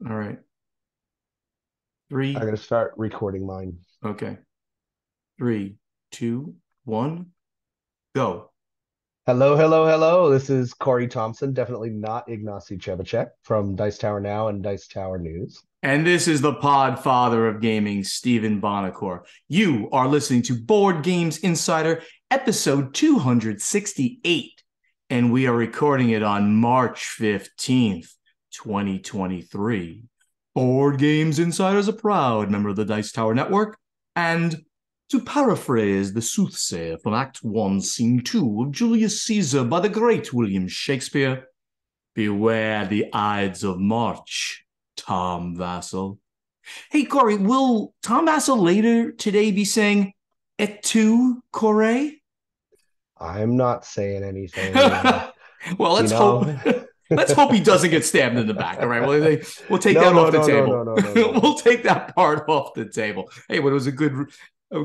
All right. I'm Three. going to start recording mine. Okay. Three, two, one, go. Hello, hello, hello. This is Corey Thompson, definitely not Ignacy Trzewiczek from Dice Tower Now and Dice Tower News. And this is the Podfather of gaming, Stephen Bonacore. You are listening to Board Games Insider, episode 268, and we are recording it on March 15th, 2023. Board Games Insider is a proud member of the Dice Tower Network, and to paraphrase the soothsayer from Act 1, Scene 2 of Julius Caesar by the great William Shakespeare, beware the Ides of March, Tom Vassal. Hey, Corey, will Tom Vassal later today be saying et tu, Corey? I'm not saying anything. Well, You let's hope. know, Let's hope he doesn't get stabbed in the back. All right. Well, we'll take no, that no, off the no, no, no, table. no, no, no, We'll no. take that part off the table. Hey, but it was a good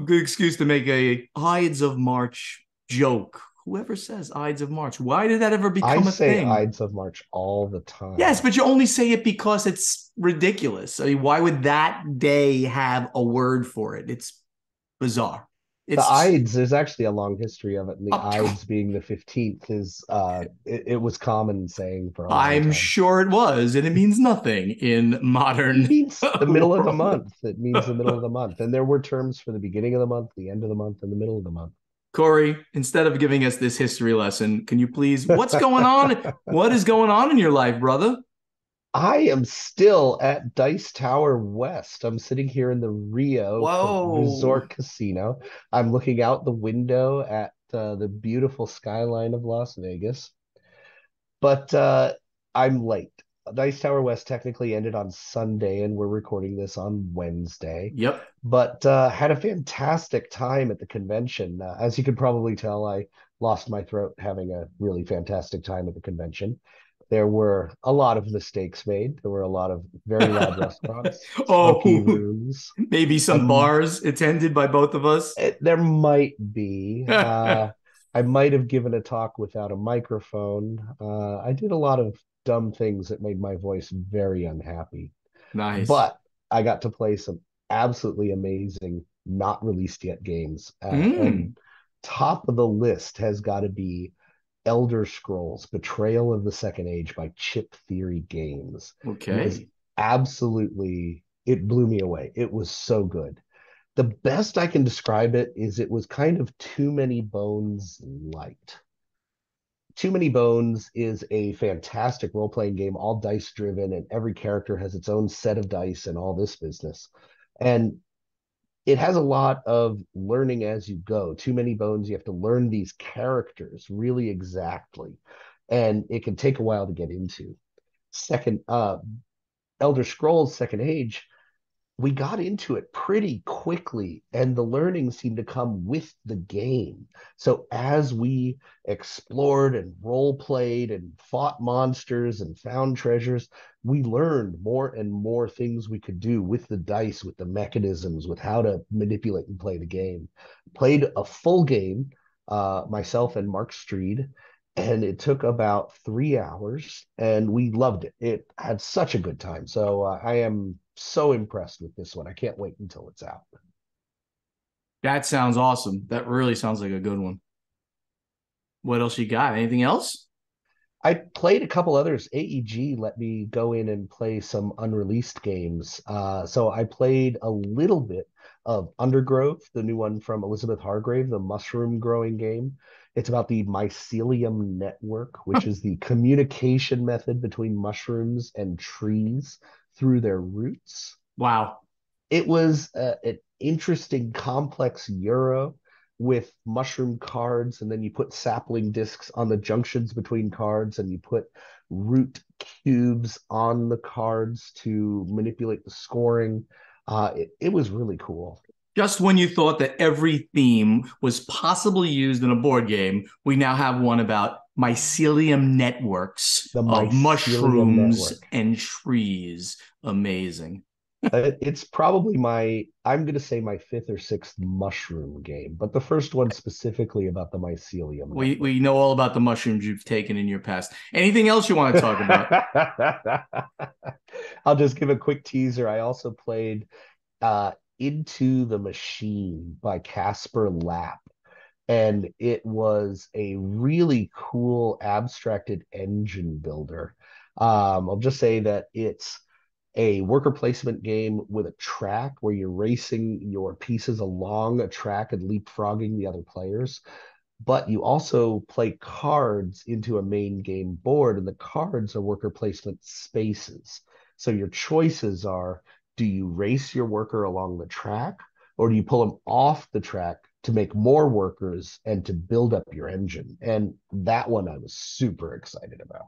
excuse to make a Ides of March joke. Whoever says Ides of March, why did that ever I become a say thing? Ides of March all the Yes, time. but you only say it because it's ridiculous. I mean, why would that day have a word for it? It's bizarre. The It's Ides, there's actually a long history of it, and the up. Ides being the 15th is it was common saying for a long I'm time. sure it was, and it means nothing in It modern means the middle of the world. month. It means the middle of the month. And there were terms for the beginning of the month, the end of the month, and the middle of the month. Corey, instead of giving us this history lesson, can you please, what's going on? What is going on in your life, brother? I am still at Dice Tower West. I'm sitting here in the Rio Whoa. Resort Casino. I'm looking out the window at the beautiful skyline of Las Vegas. But I'm late. Dice Tower West technically ended on Sunday, and we're recording this on Wednesday. Yep. But had a fantastic time at the convention. As you could probably tell, I lost my throat having a really fantastic time at the convention. There were a lot of mistakes made. There were a lot of very loud restaurants, smoky Oh, rooms. maybe some Um, bars attended by both of us. there might be. I might have given a talk without a microphone. I did a lot of dumb things that made my voice very unhappy. Nice. But I got to play some absolutely amazing, not released yet games. And Mm, top of the list has got to be Elder Scrolls Betrayal of the Second Age by Chip Theory Games. Was okay. absolutely, it blew me away. It was so good. The best I can describe it is it was kind of Too Many Bones light. Too Many Bones is a fantastic role playing game, all dice driven, and every character has its own set of dice and all this business. And it has a lot of learning as you go. Too Many Bones, you have to learn these characters really exactly. And it can take a while to get into. Second, Elder Scrolls Second Age, we got into it pretty quickly and the learning seemed to come with the game. So as we explored and role played and fought monsters and found treasures, we learned more and more things we could do with the dice, with the mechanisms, with how to manipulate and play the game. Played a full game, myself and Mark Streed, and it took about 3 hours and we loved it. It had such a good time. So I am so impressed with this one. I can't wait until it's out. That sounds awesome. That really sounds like a good one. What else you got? Anything else? I played a couple others. AEG let me go in and play some unreleased games. So I played a little bit of Undergrowth, the new one from Elizabeth Hargrave, the mushroom growing game. It's about the mycelium network, which is the communication method between mushrooms and trees through their roots. Wow. It was an interesting, complex euro with mushroom cards, and then you put sapling discs on the junctions between cards, and you put root cubes on the cards to manipulate the scoring. It was really cool. Just when you thought that every theme was possibly used in a board game, we now have one about mycelium networks The of mycelium mushrooms network. and trees. Amazing. It's probably I'm going to say my fifth or sixth mushroom game, but the first one specifically about the mycelium We network. know all about the mushrooms you've taken in your past. Anything else you want to talk about? I'll just give a quick teaser. I also played Into the Machine by Casper Lapp, and it was a really cool abstracted engine builder. I'll just say that it's a worker placement game with a track where you're racing your pieces along a track and leapfrogging the other players. But you also play cards into a main game board, and the cards are worker placement spaces. So your choices are, do you race your worker along the track, or do you pull them off the track to make more workers and to build up your engine? And that one I was super excited about.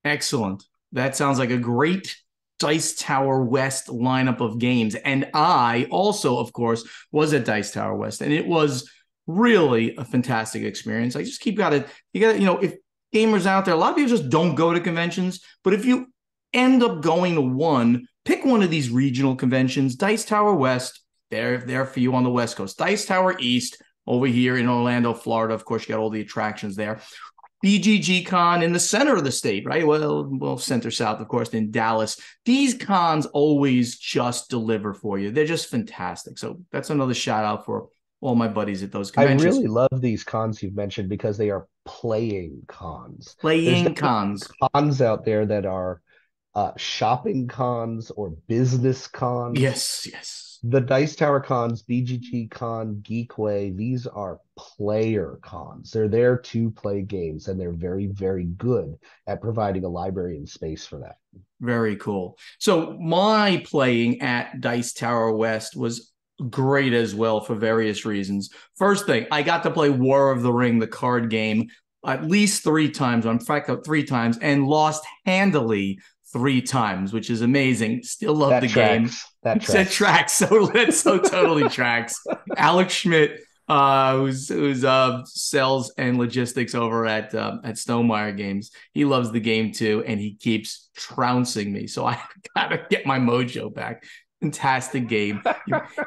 Excellent. That sounds like a great Dice Tower West lineup of games. And I also, of course, was at Dice Tower West, and it was really a fantastic experience. I just keep you got to, if gamers out there, a lot of people just don't go to conventions, but if you end up going to one, pick one of these regional conventions. Dice Tower West, they're there for you on the West Coast. Dice Tower East over here in Orlando, Florida. Of course, you got all the attractions there. BGG Con in the center of the state, right? Well, center south, of course, in Dallas. These cons always just deliver for you. They're just fantastic. So that's another shout out for all my buddies at those I conventions. really love these cons you've mentioned because they are playing cons. There's Playing definitely cons. cons out there that are shopping cons or business cons. Yes, yes. The Dice Tower cons, BGG Con, Geekway, these are player cons. They're there to play games, and they're very, very good at providing a library and space for that. Very cool. So my playing at Dice Tower West was great as well for various reasons. First thing, I got to play War of the Ring, the card game, at least 3 times. In fact, 3 times, and lost handily 3 times, which is amazing. Still love That the game. tracks. That It tracks. tracks. So totally tracks. Alex Schmidt, who's sales and logistics over at Stonemeyer Games. He loves the game too, and he keeps trouncing me. So I gotta get my mojo back. Fantastic game.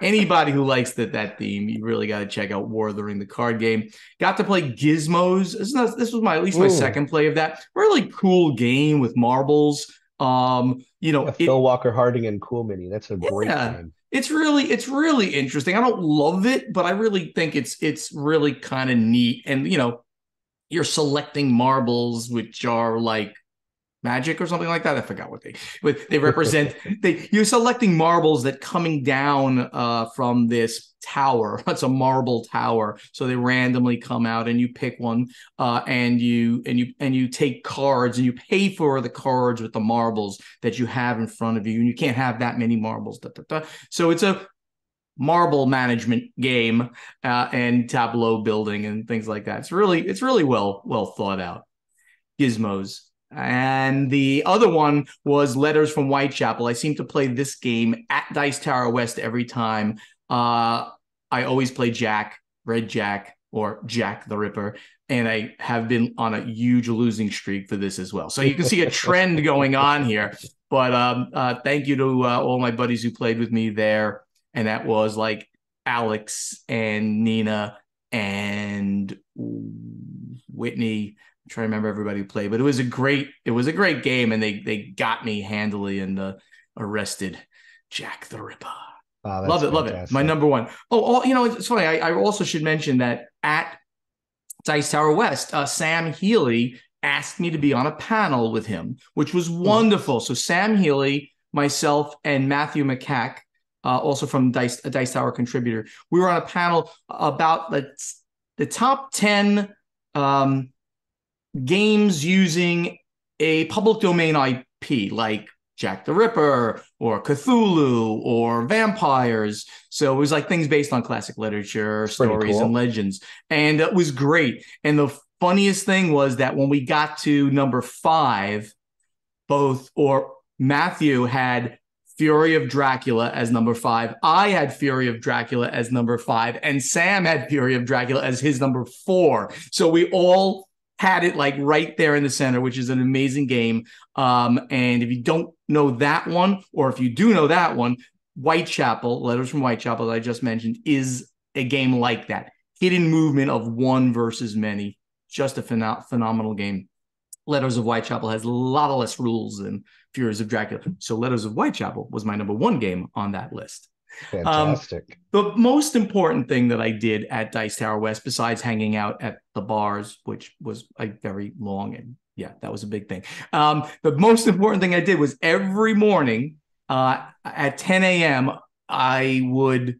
Anybody who likes that theme, you really got to check out War of the Ring, the card game. Got to play Gizmos. This was at least my second play of that. Really cool game with marbles. Yeah, Phil Walker Harding and Cool Mini. That's a great Yeah, game. it's really interesting. I don't love it, but I really think it's really kind of neat. And you're selecting marbles, which are like magic or something like that. I forgot what they represent. You're selecting marbles that coming down from this tower. It's a marble tower, so they randomly come out, and you pick one, and you take cards, and you pay for the cards with the marbles that you have in front of you, and you can't have that many marbles. So it's a marble management game and tableau building and things like that. It's really well thought out. Gizmos. And the other one was Letters from Whitechapel. I seem to play this game at Dice Tower West every time. I always play Jack, Red Jack, or Jack the Ripper. And I have been on a huge losing streak for this as well. So you can see a trend going on here. But thank you to all my buddies who played with me there. And that was like Alex and Nina and Whitney. I'm trying to remember everybody who played, but it was a great game, and they got me handily and arrested Jack the Ripper. Wow, that's Love it. My fantastic. number one. Oh, it's funny. I also should mention that at Dice Tower West, Sam Healy asked me to be on a panel with him, which was wonderful. So Sam Healy, myself, and Matthew McCack, also from a Dice Tower contributor, we were on a panel about the top 10 games using a public domain IP like Jack the Ripper or Cthulhu or vampires. So it was like things based on classic literature, stories, and Cool. legends. And it was great. And the funniest thing was that when we got to number 5, Matthew had Fury of Dracula as number 5. I had Fury of Dracula as number 5. And Sam had Fury of Dracula as his number 4. So we all had it like right there in the center, which is an amazing game. And if you don't know that one, or if you do know that one, Whitechapel, Letters from Whitechapel, that I just mentioned, is a game like that. Hidden movement of one versus many. Just a phenomenal game. Letters of Whitechapel has a lot of less rules than Furies of Dracula. So Letters of Whitechapel was my number one game on that list. Fantastic. The most important thing that I did at Dice Tower West, besides hanging out at the bars, which was like very long, and yeah, that was a big thing. The most important thing I did was every morning at 10 a.m. I would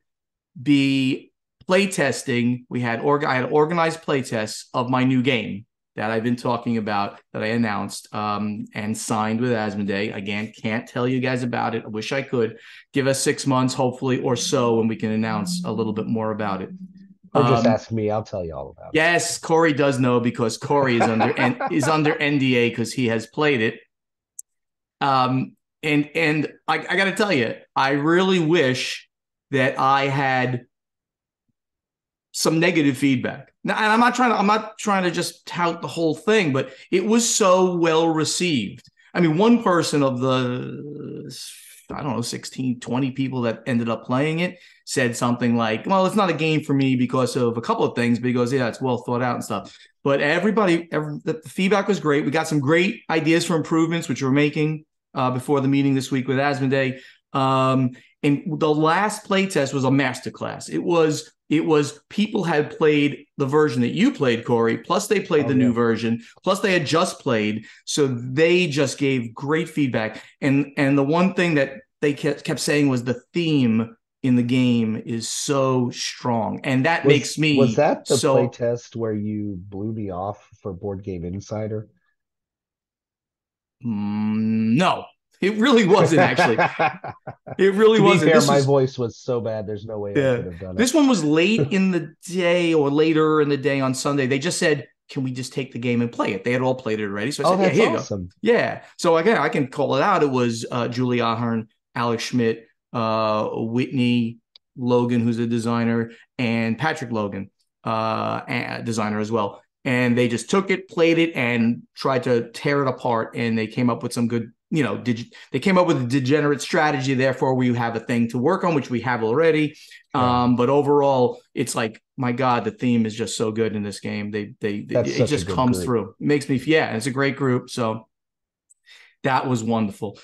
be playtesting. I had organized playtests of my new game that I've been talking about, that I announced and signed with Asmodee. Again, can't tell you guys about it. I wish I could. Give us 6 months, hopefully, or so, and we can announce a little bit more about it. Or just ask me. I'll tell you all about it. Yes, Corey does know, because Corey is under NDA because he has played it. And I got to tell you, I really wish that I had some negative feedback. Now, and I'm not trying to just tout the whole thing, but it was so well received. I mean, one person of the, I don't know, 16, 20 people that ended up playing it said something like, well, it's not a game for me because of a couple of things, because yeah, it's well thought out and stuff. But the feedback was great. We got some great ideas for improvements, which we're making before the meeting this week with Asmodee. And the last playtest was a masterclass. It was people had played the version that you played, Corey, plus they played the new version, plus they had just played. So they just gave great feedback. And the one thing that they kept saying was the theme in the game is so strong. And that makes me Was that the playtest where you blew me off for Board Game Insider? No. It really wasn't, actually. It really wasn't. To be fair, my voice was so bad, there's no way I could have done it. This one was late in the day, or later in the day on Sunday. They just said, can we just take the game and play it? They had all played it already. So I said, that's here awesome. You go. Yeah. So again, I can call it out. It was Julie Ahern, Alex Schmidt, Whitney Logan, who's a designer, and Patrick Logan, a designer as well. And they just took it, played it, and tried to tear it apart. And they came up with some good, they came up with a degenerate strategy. Therefore, we have a thing to work on, which we have already. But overall, it's like, my God, the theme is just so good in this game. It just comes through. It makes me, it's a great group. So that was wonderful.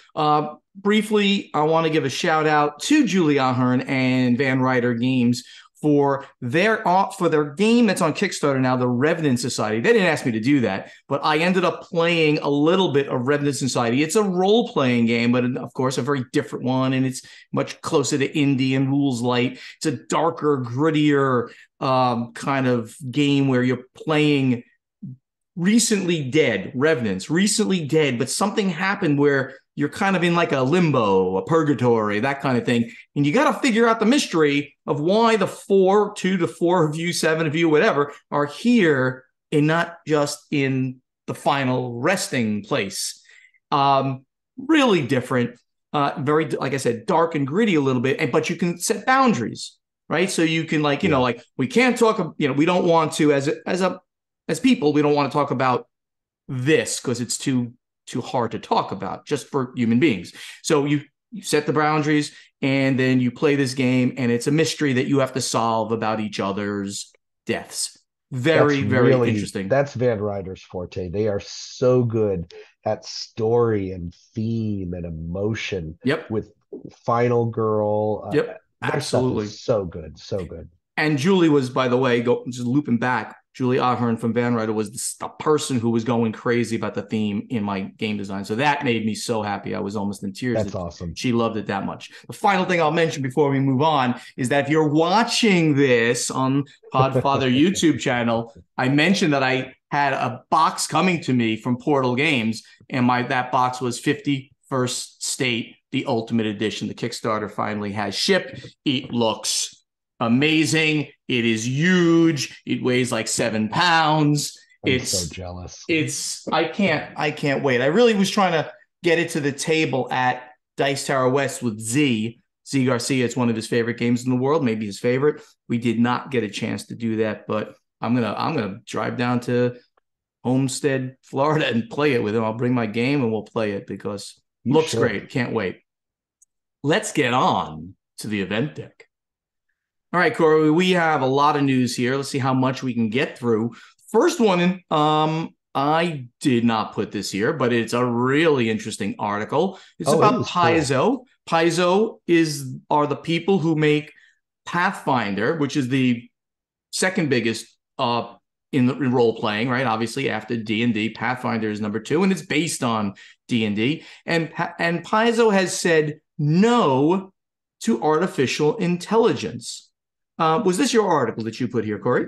Briefly, I want to give a shout out to Julie Ahern and Van Ryder Games for their game that's on Kickstarter now, the Revenant Society. They didn't ask me to do that, but I ended up playing a little bit of Revenant Society. It's a role-playing game, but of course a very different one, and it's much closer to indie and rules light. It's a darker, grittier kind of game where you're playing recently dead revenants, but something happened where you're kind of in like a limbo, a purgatory, that kind of thing. And you got to figure out the mystery of why the 2 to 4 of you, 7 of you, whatever, are here and not just in the final resting place. Really different, very, like I said, dark and gritty a little bit, but you can set boundaries, right? So you can like, we can't talk, we don't want to, as people, we don't want to talk about this because it's too hard to talk about just for human beings. So you set the boundaries, and then you play this game, and it's a mystery that you have to solve about each other's deaths. Very interesting. That's Van Ryder's forte. They are so good at story and theme and emotion. Yep. With Final Girl. Yep. Absolutely. So good. So good. And Julie was, by the way, just looping back, Julie Ahern from Van Ryder was the person who was going crazy about the theme in my game design. So that made me so happy. I was almost in tears. That's awesome. She loved it that much. The final thing I'll mention before we move on is that if you're watching this on Podfather YouTube channel, I mentioned that I had a box coming to me from Portal Games, and that box was 51st State, the Ultimate Edition. The Kickstarter finally has shipped. It looks amazing. It is huge. It weighs like 7 pounds. I'm so jealous. I can't wait. I really was trying to get it to the table at Dice Tower West with Z Garcia. It's one of his favorite games in the world, maybe his favorite. We did not get a chance to do that, but I'm gonna drive down to Homestead, Florida, and play it with him. I'll bring my game and we'll play it because it looks great. Can't wait. Let's get on to the event deck. All right, Corey, we have a lot of news here. Let's see how much we can get through. First one I did not put this here, but it's a really interesting article. It's Oh, it about is cool. Paizo. Paizo are the people who make Pathfinder, which is the second biggest in role playing, right? Obviously, after D&D, Pathfinder is number two, and it's based on D&D. And Paizo has said no to artificial intelligence. Was this your article that you put here, Corey?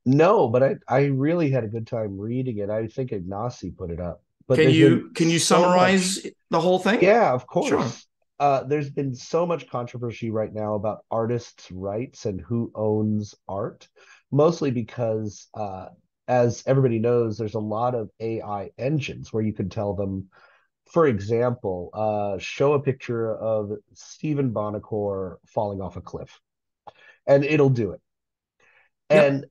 No, but I really had a good time reading it. I think Ignacy put it up. But Can there's been you so much. summarize the whole thing? Yeah, of Sure. course. There's been so much controversy right now about artists' rights and who owns art, mostly because, as everybody knows, there's a lot of AI engines where you can tell them, for example, show a picture of Stephen Bonacore falling off a cliff, and it'll do it. Yep. And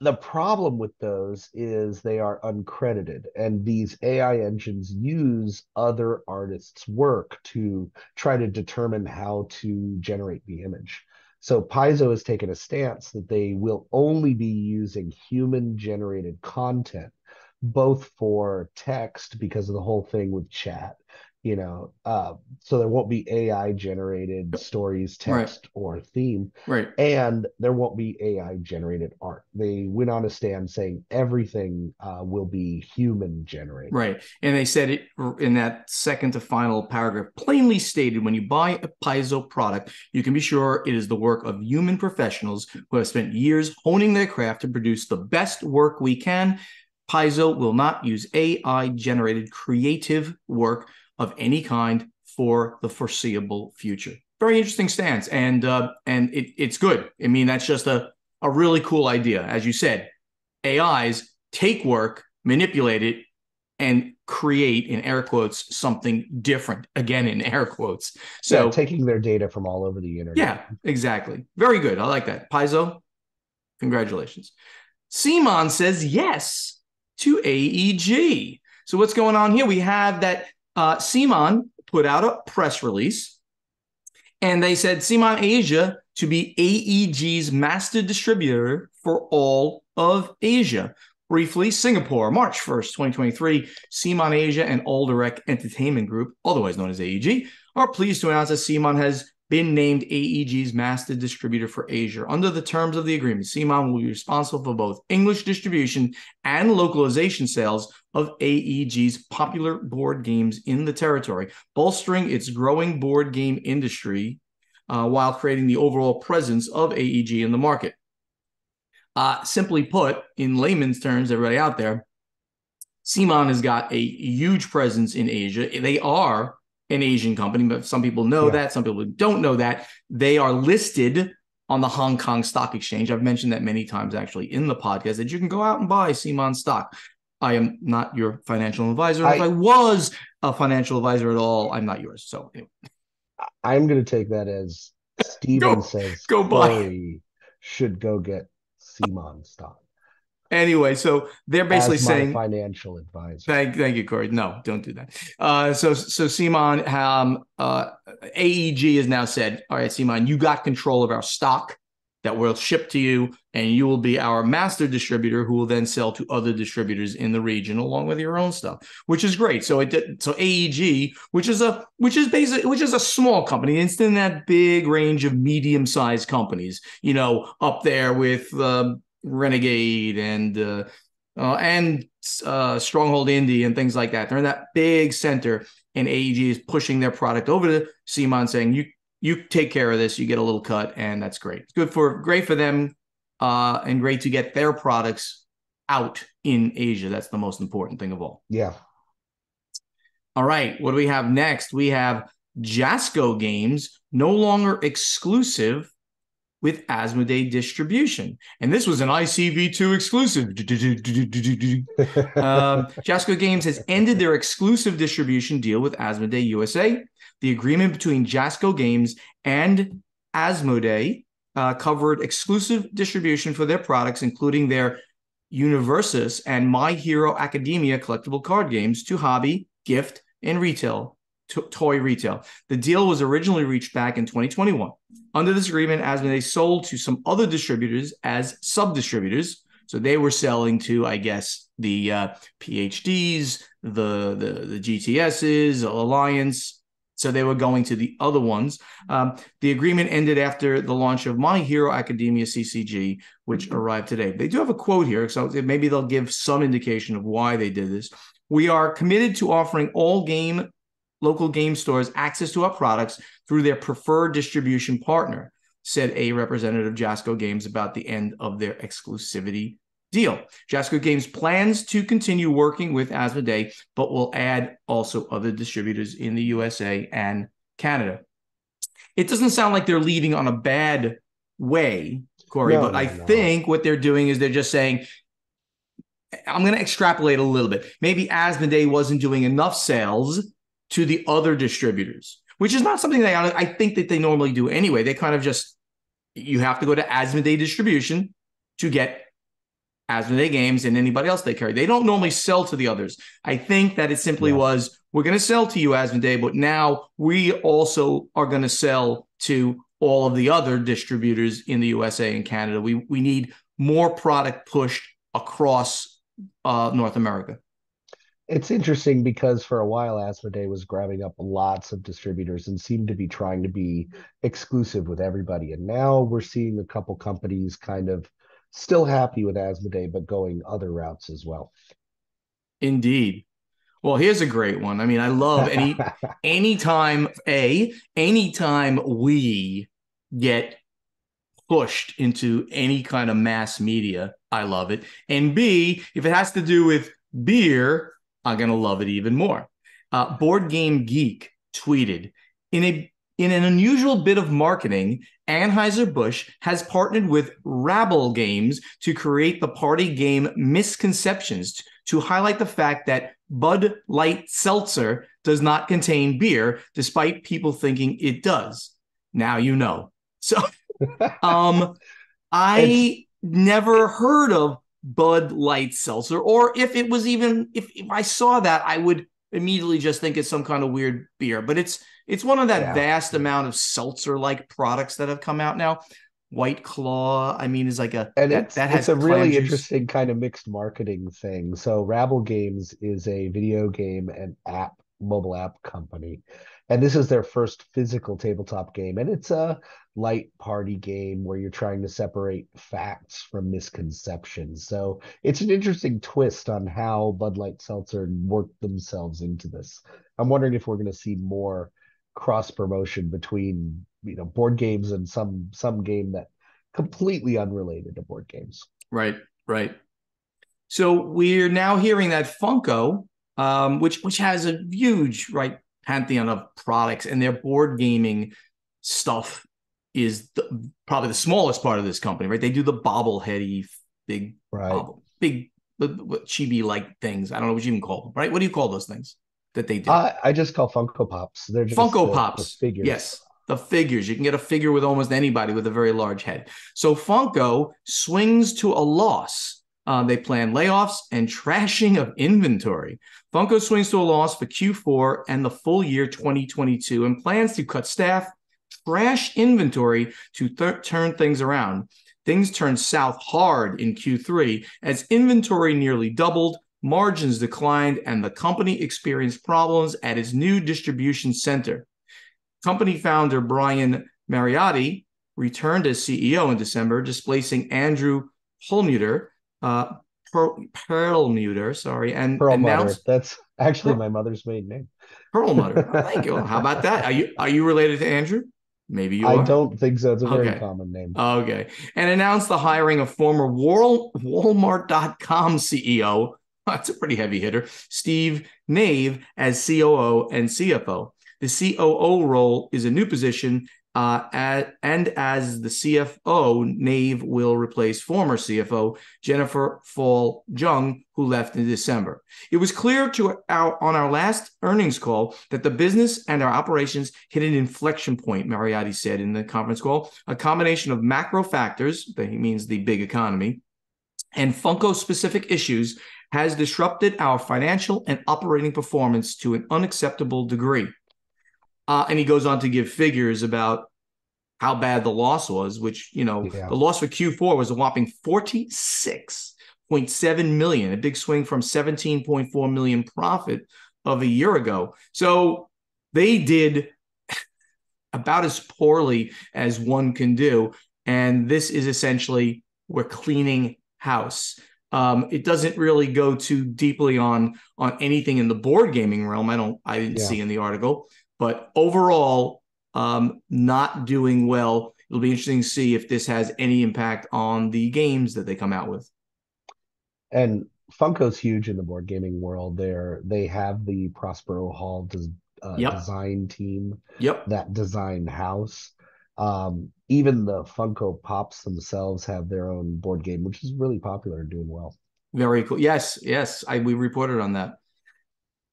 the problem with those is they are uncredited, and these AI engines use other artists' work to try to determine how to generate the image. So Paizo has taken a stance that they will only be using human generated content, both for text because of the whole thing with chat, so there won't be AI generated stories, Right. text, or theme, Right. and there won't be AI generated art. They went on a stand saying everything will be human generated. Right. And they said it in that second to final paragraph, plainly stated when you buy a Paizo product, you can be sure it is the work of human professionals who have spent years honing their craft to produce the best work we can. Paizo will not use AI generated creative work of any kind for the foreseeable future. Very interesting stance. And it's good. I mean, that's just a really cool idea. As you said, AIs take work, manipulate it, and create, in air quotes, something different, again in air quotes. Yeah, So taking their data from all over the internet. yeah, exactly. Very good. I like that. Paizo, congratulations. Simon says yes to AEG. So what's going on here? We have that Simon put out a press release, and they said Simon Asia to be AEG's master distributor for all of Asia. Briefly, Singapore, March 1st, 2023, Simon Asia and Alderec Entertainment Group, otherwise known as AEG, are pleased to announce that Simon has been named AEG's master distributor for Asia. Under the terms of the agreement, Simon will be responsible for both English distribution and localization sales of AEG's popular board games in the territory, bolstering its growing board game industry while creating the overall presence of AEG in the market. Simply put, in layman's terms, everybody out there, Simon has got a huge presence in Asia. They are an Asian company, but some people know Yeah. that. Some people don't know that. They are listed on the Hong Kong Stock Exchange. I've mentioned that many times actually in the podcast that you can go out and buy Simon stock. I am not your financial advisor. And if I I was a financial advisor at all, I'm not yours. So anyway, I'm going to take that as Steven go says go buy. Corey should go get Simon stock Anyway, so they're basically as my saying financial advisor. thank you, Corey. No, don't do that. So Simon, AEG has now said, all right, Simon, you got control of our stock that will ship to you, and you will be our master distributor, who will then sell to other distributors in the region along with your own stuff, which is great. So AEG, which is a small company, it's in that big range of medium-sized companies, up there with Renegade and Stronghold Indie and things like that. They're in that big center, and AEG is pushing their product over to Simon, saying, you take care of this, you get a little cut, and that's great. It's great for them, and great to get their products out in Asia. That's the most important thing of all. Yeah. All right, what do we have next? We have Jasco Games, no longer exclusive with Asmodee distribution. And this was an ICV2 exclusive. Jasco Games has ended their exclusive distribution deal with Asmodee USA. The agreement between Jasco Games and Asmodee covered exclusive distribution for their products, including their Universus and My Hero Academia collectible card games, to hobby, gift, and retail, toy retail. The deal was originally reached back in 2021. Under this agreement, Asmodee sold to some other distributors as sub-distributors So they were selling to, I guess, the PhDs, the GTSs, Alliance. So they were going to the other ones. The agreement ended after the launch of My Hero Academia CCG, which arrived today. They do have a quote here, so maybe they'll give some indication of why they did this. We are committed to offering all local game stores access to our products through their preferred distribution partner, said a representative of Jasco Games about the end of their exclusivity deal. Jasco Games plans to continue working with Asmodee, but will add also other distributors in the USA and Canada. It doesn't sound like they're leaving on a bad way, Corey, but I think what they're doing is they're just saying, I'm going to extrapolate a little bit. Maybe Asmodee wasn't doing enough sales to the other distributors, which is not something I think that they normally do anyway. They kind of just, you have to go to Asmodee distribution to get Asmodee games and anybody else they carry. They don't normally sell to the others. I think that it simply was, we're going to sell to you, Asmodee, but now we also are going to sell to all of the other distributors in the USA and Canada. We need more product pushed across North America. It's interesting because for a while, Asmodee was grabbing up lots of distributors and seemed to be trying to be exclusive with everybody. And now we're seeing a couple companies kind of still happy with Asmodee, but going other routes as well. Indeed. Well, here's a great one. I mean, I love anytime we get pushed into any kind of mass media, I love it. And B, if it has to do with beer, I'm going to love it even more. Board Game Geek tweeted, in an unusual bit of marketing, Anheuser-Busch has partnered with Rabble Games to create the party game Misconceptions to highlight the fact that Bud Light Seltzer does not contain beer, despite people thinking it does. Now you know. So I never heard of Bud Light Seltzer, or if I saw that, I would immediately just think it's some kind of weird beer. But it's one of that vast amount of seltzer-like products that have come out now. White Claw, I mean, is like it's a really interesting kind of mixed marketing thing. So Rabble Games is a video game and mobile app company, and this is their first physical tabletop game, and it's a light party game where you're trying to separate facts from misconceptions. So it's an interesting twist on how Bud Light Seltzer worked themselves into this. I'm wondering if we're going to see more cross promotion between board games and some game that completely unrelated to board games. Right. So we're now hearing that Funko, which has a huge pantheon of products, and their board gaming stuff is probably the smallest part of this company, right? They do the bobbleheady big chibi-like things. I don't know what you even call them, right? What do you call those things that they do? I just call Funko Pops. They're just Funko Pops. The figures. Yes, the figures. You can get a figure with almost anybody with a very large head. So Funko swings to a loss. They plan layoffs and trashing of inventory. Funko swings to a loss for Q4 and the full year 2022 and plans to cut staff, trash inventory to turn things around. Things turned south hard in Q3 as inventory nearly doubled, margins declined, and the company experienced problems at its new distribution center. Company founder Brian Mariotti returned as CEO in December, displacing Andrew Perlmutter, and announced. That's actually my mother's maiden name. Perlmutter. Thank you. How about that? Are you related to Andrew? Maybe you are. I don't think so. It's a very common name. Okay. And announced the hiring of former Walmart.com CEO. That's a pretty heavy hitter. Steve Nave as COO and CFO. The COO role is a new position, and as the CFO, Nave will replace former CFO Jennifer Fall Jung, who left in December. It was clear on our last earnings call that the business and our operations hit an inflection point, Mariotti said in the conference call. A combination of macro factors, that means the big economy, and Funko-specific issues has disrupted our financial and operating performance to an unacceptable degree. And he goes on to give figures about how bad the loss was, which, the loss for Q4 was a whopping $46 $8.7 million, a big swing from 17.4 million profit of a year ago. So they did about as poorly as one can do. And this is essentially, we're cleaning house. It doesn't really go too deeply on anything in the board gaming realm. I didn't Yeah. see in the article, but overall, not doing well. It'll be interesting to see if this has any impact on the games that they come out with. And Funko's huge in the board gaming world. They have the Prospero Hall Yep. design team Yep. that designed House. Even the Funko Pops themselves have their own board game, which is really popular and doing well. Very cool. Yes, yes. We reported on that.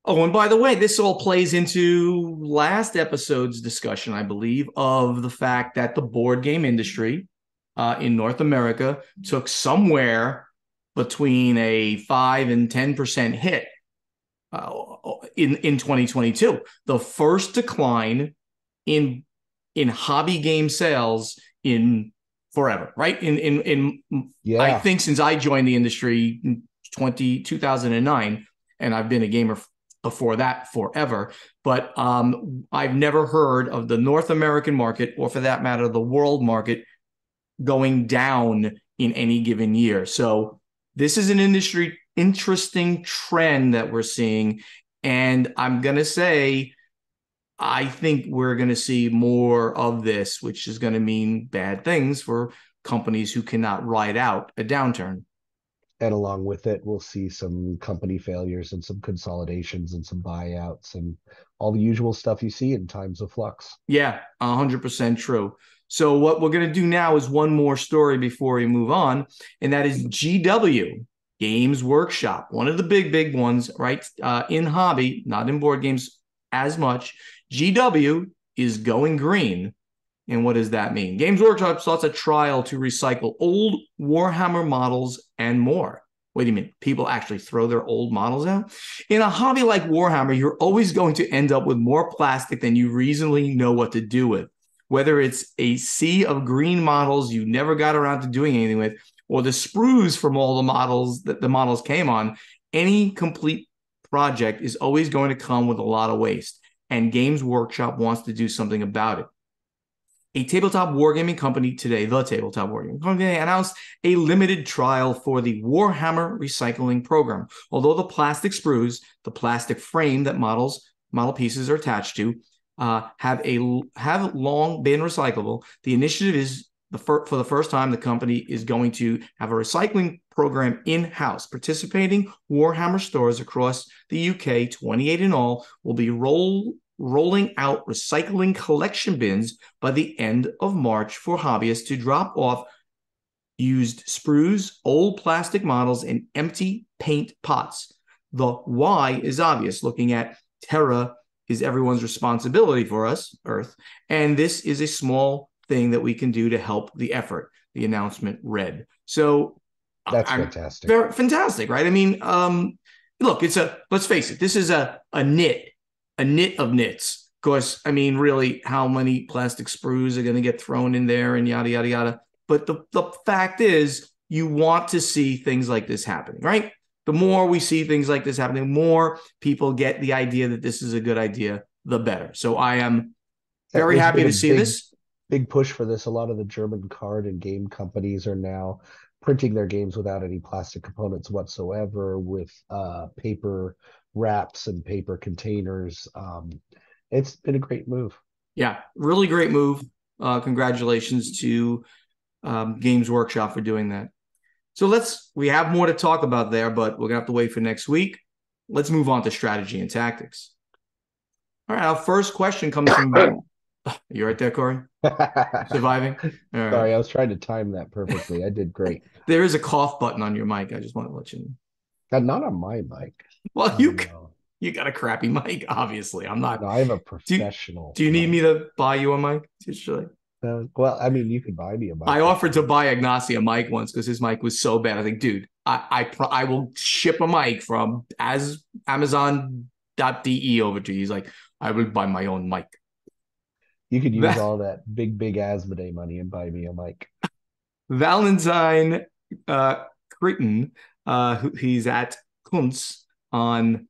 Oh, and by the way, this all plays into last episode's discussion, I believe, of the fact that the board game industry in North America took somewhere between a 5 and 10% hit in 2022. The first decline in hobby game sales in forever, right? I Yeah. think since I joined the industry in 2009, and I've been a gamer before that forever, but I've never heard of the North American market, or for that matter, the world market, going down in any given year. So this is an industry interesting trend that we're seeing. And I'm going to say, I think we're going to see more of this, which is going to mean bad things for companies who cannot ride out a downturn. And along with it, we'll see some company failures and some consolidations and some buyouts and all the usual stuff you see in times of flux. Yeah, 100% true. So what we're going to do now is one more story before we move on, and that is GW, Games Workshop, one of the big ones, right? In hobby, not in board games as much. GW is going green. And what does that mean? Games Workshop starts a trial to recycle old Warhammer models and more. Wait a minute, people actually throw their old models out? In a hobby like Warhammer, you're always going to end up with more plastic than you reasonably know what to do with. Whether it's a sea of green models you never got around to doing anything with, or the sprues from all the models that the models came on, any complete project is always going to come with a lot of waste. And Games Workshop wants to do something about it. A tabletop wargaming company today, the tabletop wargaming company, announced a limited trial for the Warhammer recycling program. Although the plastic sprues, the plastic frame that model pieces are attached to, have long been recyclable, the initiative is for the first time the company is going to have a recycling program in-house. Participating Warhammer stores across the UK, 28 in all, will be rolling out recycling collection bins by the end of March for hobbyists to drop off used sprues, old plastic models, and empty paint pots. The why is obvious. Looking at Terra is everyone's responsibility for us, Earth, and this is a small thing that we can do to help the effort, the announcement read. So That's fantastic. very fantastic, right? I mean, look, let's face it, this is a knit of knits. Of course, I mean, really, how many plastic sprues are going to get thrown in there and yada, yada, yada. But the fact is, you want to see things like this happening, right? The more we see things like this happening, the more people get the idea that this is a good idea, the better. So I am very There's happy been a to see this. big push for this. A lot of the German card and game companies are now printing their games without any plastic components whatsoever, with paper wraps and paper containers. It's been a great move. Yeah, really great move. Congratulations to Games Workshop for doing that. So we have more to talk about there, but we're going to have to wait for next week. Let's move on to strategy and tactics. All right, our first question comes from, you right there, Corey? Surviving? All right. Sorry, I was trying to time that perfectly. I did great. There is a cough button on your mic. I just want to let you know. Not on my mic. Well, Oh, no. you got a crappy mic, obviously. I'm not. No, I have a Do you, professional do you need mic. me to buy you a mic? Usually, Well, I mean, you could buy me a mic. I offered to buy Ignacy a mic once because his mic was so bad. I think, dude, I will ship a mic from as Amazon.de over to you. He's like, I will buy my own mic. You could use all that big Asmodee money and buy me a mic. Valentine Critton He's at Kunz on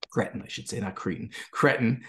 Cretin, I should say, not Cretin. Cretin.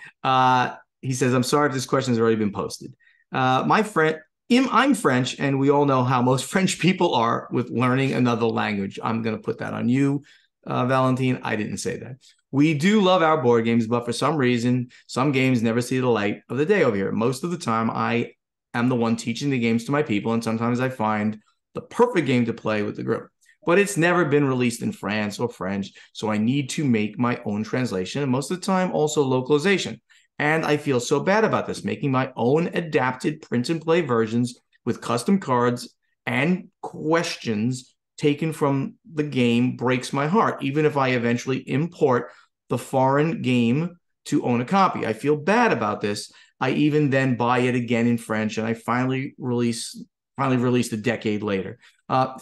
He says, I'm sorry if this question has already been posted. My friend, I'm French, and we all know how most French people are with learning another language. I'm going to put that on you, Valentine. I didn't say that. We do love our board games, but for some reason, some games never see the light of the day over here. Most of the time, I am the one teaching the games to my people, and sometimes I find the perfect game to play with the group. But it's never been released in France or French, so I need to make my own translation, and most of the time, also localization. And I feel so bad about this, making my own adapted print and play versions with custom cards and questions taken from the game breaks my heart, even if I eventually import the foreign game to own a copy. I feel bad about this. I even then buy it again in French, and I finally released a decade later.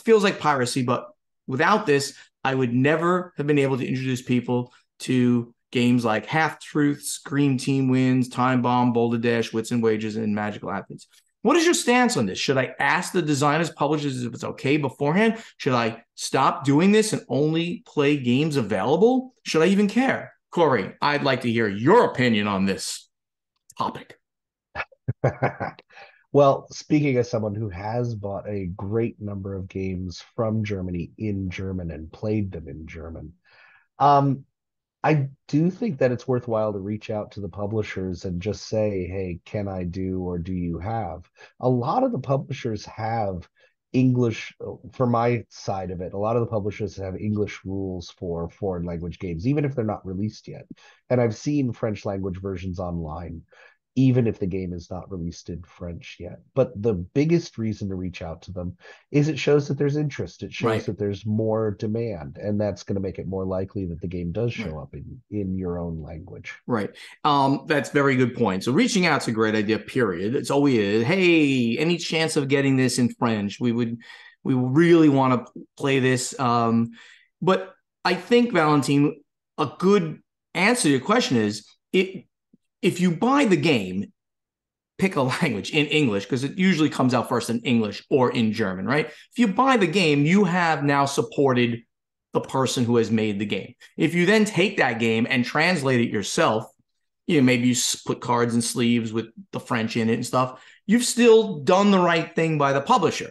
Feels like piracy, but without this, I would never have been able to introduce people to games like Half Truths, Green Team Wins, Time Bomb, Boulder Dash, Wits and Wages, and Magical Athletes. What is your stance on this? Should I ask the designers, publishers if it's okay beforehand? Should I stop doing this and only play games available? Should I even care? Corey, I'd like to hear your opinion on this topic. Well, speaking as someone who has bought a great number of games from Germany in German and played them in German, um, I do think that it's worthwhile to reach out to the publishers and just say, hey, can I do or do you have? A lot of the publishers have English, for my side of it, a lot of the publishers have English rules for foreign language games, even if they're not released yet. And I've seen French language versions online, even if the game is not released in French yet. But the biggest reason to reach out to them is it shows that there's interest. It shows Right. that there's more demand, and that's going to make it more likely that the game does Right. show up in your own language. Right. That's a very good point. So reaching out's a great idea, period. It's always, hey, any chance of getting this in French? We really want to play this. But I think, Valentine, a good answer to your question is if you buy the game, pick a language in English, because it usually comes out first in English or in German, right? If you buy the game, you have now supported the person who has made the game. If you then take that game and translate it yourself, maybe you put cards and sleeves with the French in it and stuff, you've still done the right thing by the publisher.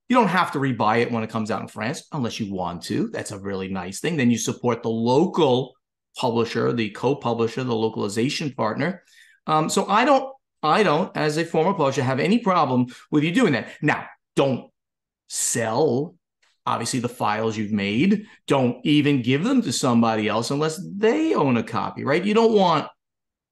You don't have to rebuy it when it comes out in France unless you want to. That's a really nice thing. Then you support the local publisher, the co-publisher, the localization partner. So I don't, as a former publisher, have any problem with you doing that. Now, don't sell, obviously, the files you've made. Don't even give them to somebody else unless they own a copy, right? You don't want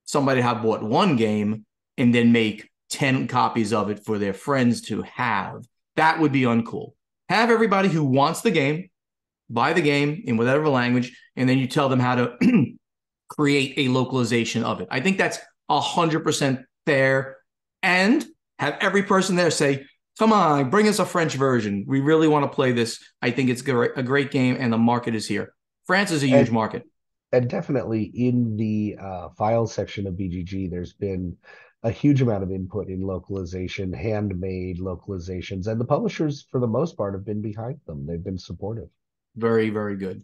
somebody to have bought one game and then make 10 copies of it for their friends to have. That would be uncool. Have everybody who wants the game buy the game in whatever language, and then you tell them how to create a localization of it. I think that's 100% fair. And have every person there say, come on, bring us a French version. We really want to play this. I think it's a great game, and the market is here. France is a huge And market. and definitely in the file section of BGG, there's been a huge amount of input in localization, handmade localizations, and the publishers, for the most part, have been behind them. They've been supportive. Very, very good.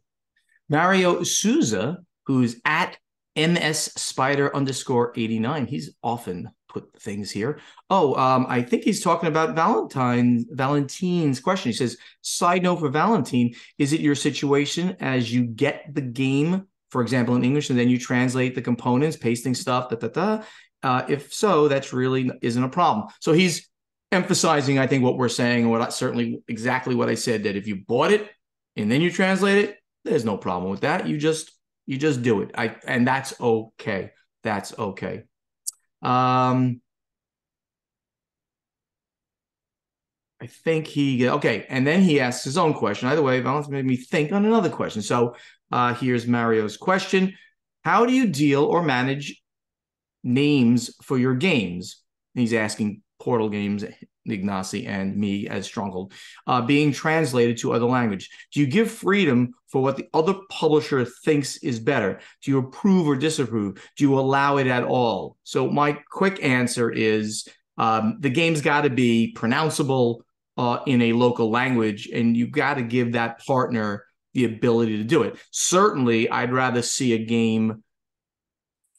Mario Souza, who's at MS Spider underscore 89. He's often put things here. Oh, I think he's talking about Valentine's question. He says, side note for Valentine, is it your situation as you get the game, for example, in English, and then you translate the components, pasting stuff, if so, that's really isn't a problem. So he's emphasizing, I think, what we're saying, certainly exactly what I said, that if you bought it and then you translate it, there's no problem with that. You just do it. And that's okay. That's okay. I think okay. And then he asks his own question. Either way, Valence made me think on another question. So here's Mario's question. How do you deal or manage names for your games? And he's asking Portal Games, Ignacy, and me as Stronghold, being translated to other language. Do you give freedom for what the other publisher thinks is better? Do you approve or disapprove? Do you allow it at all? So my quick answer is the game's got to be pronounceable in a local language, and you got to give that partner the ability to do it. Certainly, I'd rather see a game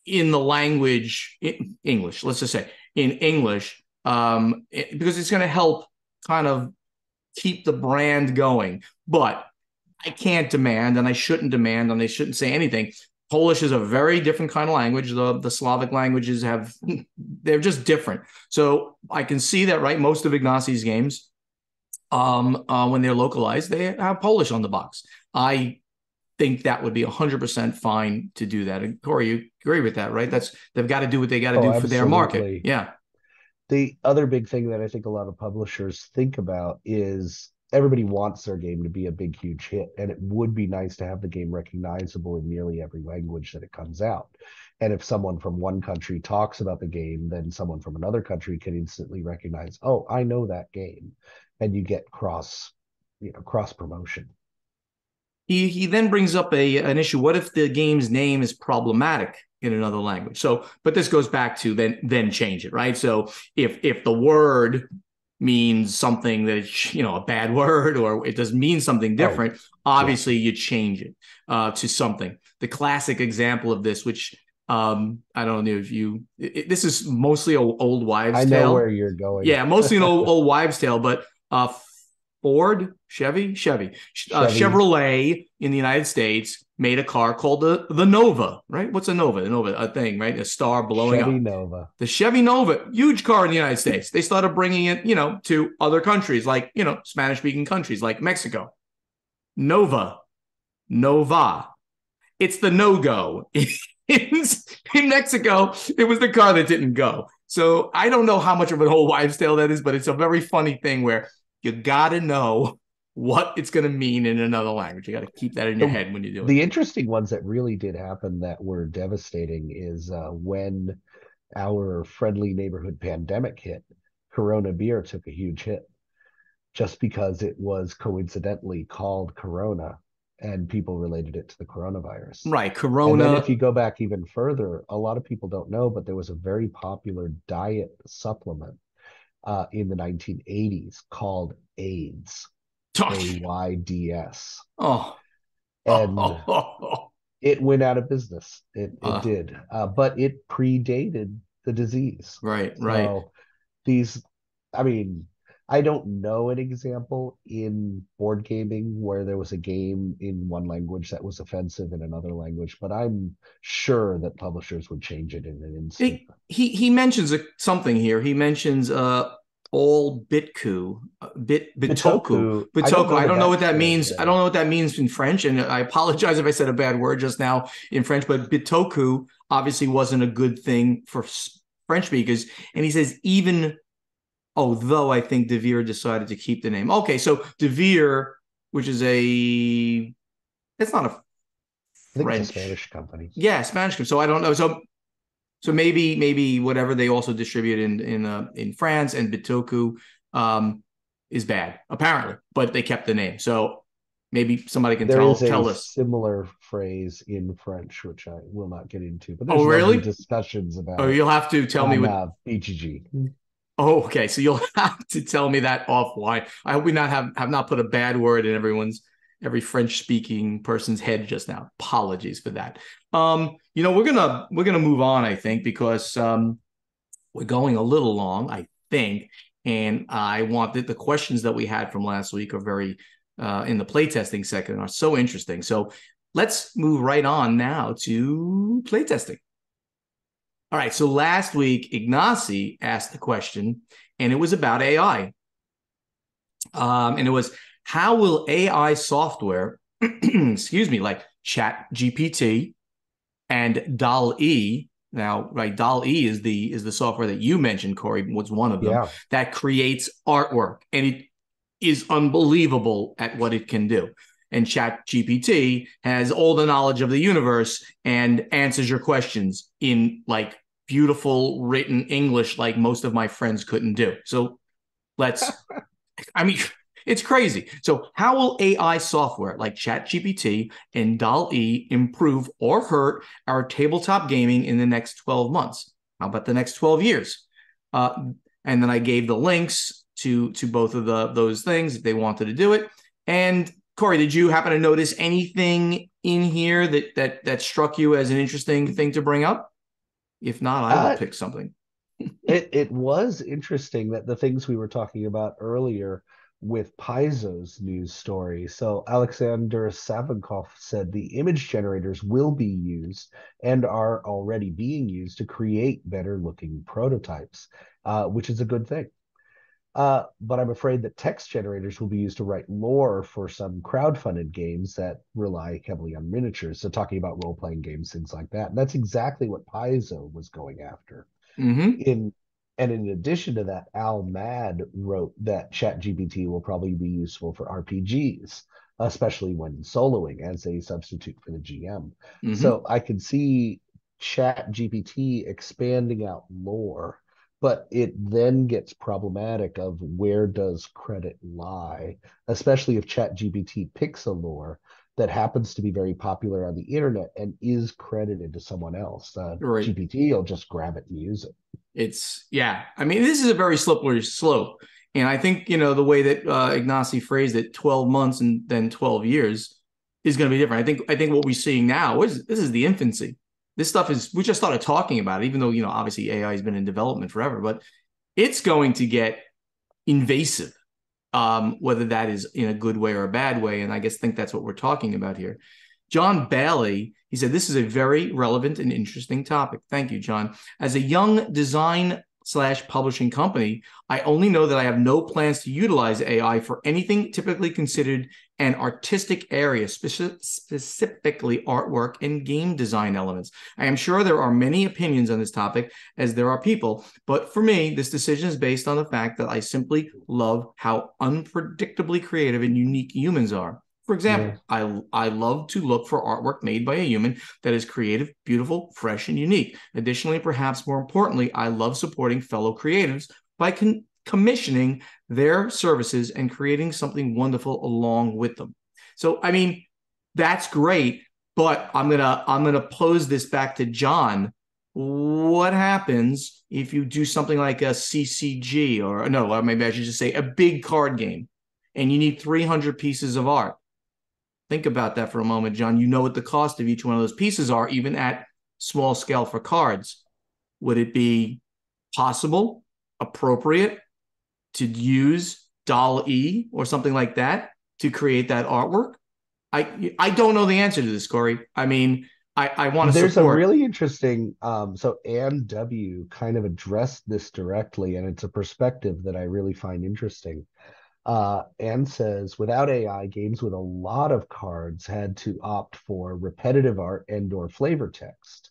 in the language in English, let's just say in English, because it's going to help kind of keep the brand going. But I can't demand, and I shouldn't demand, and they shouldn't say anything. Polish is a very different kind of language. The Slavic languages they're just different. So I can see that, right? Most of Ignacy's games, when they're localized, they have Polish on the box. I think that would be 100% fine to do that. And Corey, you agree with that, right? They've got to do what they got to do for their market. Yeah. The other big thing that I think a lot of publishers think about is everybody wants their game to be a big, huge hit. And it would be nice to have the game recognizable in nearly every language that it comes out. And if someone from one country talks about the game, then someone from another country can instantly recognize, oh, I know that game. And you get cross promotion. He then brings up an issue. What if the game's name is problematic in another language? So, but this goes back to then change it, right? So if the word means something that it's, a bad word, or it does mean something different, obviously you change it to something. The classic example of this, which I don't know if this is mostly an old wives' tale. I know where you're going. Yeah, mostly an old wives' tale, but Chevrolet in the United States made a car called the Nova, right? What's a Nova? The Nova, a thing, right? A star blowing Chevy up. Nova. The Chevy Nova, huge car in the United States. They started bringing it, to other countries, like, Spanish-speaking countries like Mexico. Nova. It's the no-go. In Mexico, it was the car that didn't go. So I don't know how much of an old wives' tale that is, but it's a very funny thing where you got to know what it's going to mean in another language. You got to keep that in your head when you do it. The interesting ones that really did happen that were devastating is when our friendly neighborhood pandemic hit, Corona beer took a huge hit just because it was coincidentally called Corona and people related it to the coronavirus. Right, Corona. And then if you go back even further, a lot of people don't know, but there was a very popular diet supplement in the 1980s called AIDS, AIDS. Oh. And it went out of business. It did. But it predated the disease. Right. So I don't know an example in board gaming where there was a game in one language that was offensive in another language, but I'm sure that publishers would change it in an instant. He mentions something here. He mentions all Bitoku. I don't know what that means. I don't know what that means in French, and I apologize if I said a bad word just now in French, but Bitoku obviously wasn't a good thing for French speakers. And he says, though I think De Vere decided to keep the name. Okay, so De Vere, which is it's not a French. It's a Spanish company. Yeah, Spanish company. So I don't know. So maybe whatever they also distribute in France, and Bitoku is bad, apparently, but they kept the name. So maybe somebody can tell us. There is a similar phrase in French, which I will not get into. But there's really discussions about. Oh, you'll have to tell me what BGG. Oh, okay. So you'll have to tell me that offline. I hope we have not put a bad word in every French-speaking person's head just now. Apologies for that. We're gonna move on, I think, because we're going a little long, I think, and I want the questions that we had from last week are very in the playtesting section are so interesting. So let's move right on now to playtesting. All right, so last week, Ignacy asked the question, and it was about AI. And it was, how will AI software, like ChatGPT and Dall-E, now, right, Dall-E is the software that you mentioned, Corey, was one of them, that creates artwork, and it is unbelievable at what it can do. And ChatGPT has all the knowledge of the universe and answers your questions in like beautiful written English like most of my friends couldn't do. So it's crazy. So how will AI software like ChatGPT and Dall-E improve or hurt our tabletop gaming in the next 12 months? How about the next 12 years? And then I gave the links to both of those things if they wanted to do it. And Corey, did you happen to notice anything in here that struck you as an interesting thing to bring up? If not, I will Uh, pick something. it was interesting that the things we were talking about earlier with Paizo's news story. So Alexander Savinkov said the image generators will be used and are already being used to create better looking prototypes, which is a good thing. But I'm afraid that text generators will be used to write lore for some crowd-funded games that rely heavily on miniatures. So talking about role-playing games, things like that. And that's exactly what Paizo was going after. Mm-hmm. In and in addition to that, Al Mad wrote that ChatGPT will probably be useful for RPGs, especially when soloing as a substitute for the GM. Mm-hmm. So I could see ChatGPT expanding out lore, but it then gets problematic of where does credit lie, especially if ChatGPT picks a lore that happens to be very popular on the internet and is credited to someone else. Right. GPT will just grab it and use it. It's yeah. I mean, this is a very slippery slope, and I think the way that Ignacy phrased it, 12 months and then 12 years, is going to be different. I think what we're seeing now is this is the infancy. This stuff is we just started talking about it, even though obviously AI has been in development forever, but it's going to get invasive, whether that is in a good way or a bad way. And I guess think that's what we're talking about here. John Bailey, he said, this is a very relevant and interesting topic. Thank you, John. As a young design/publishing company, I only know that I have no plans to utilize AI for anything typically considered an artistic area, specifically artwork and game design elements. I am sure there are many opinions on this topic, as there are people, but for me, this decision is based on the fact that I simply love how unpredictably creative and unique humans are. For example, Yeah. I love to look for artwork made by a human that is creative, beautiful, fresh, and unique. Additionally, perhaps more importantly, I love supporting fellow creatives by commissioning their services and creating something wonderful along with them. So, I mean, that's great, but I'm gonna pose this back to John. What happens if you do something like a CCG or no, or maybe I should just say a big card game, and you need 300 pieces of art? Think about that for a moment, John. You know what the cost of each one of those pieces are, even at small scale for cards. Would it be possible, appropriate to use Dall-E or something like that to create that artwork? I don't know the answer to this, Corey. I mean, I want to There's a support. really interesting, so Ann W. kind of addressed this directly, and it's a perspective that I really find interesting. Anne says, without AI, games with a lot of cards had to opt for repetitive art and or flavor text.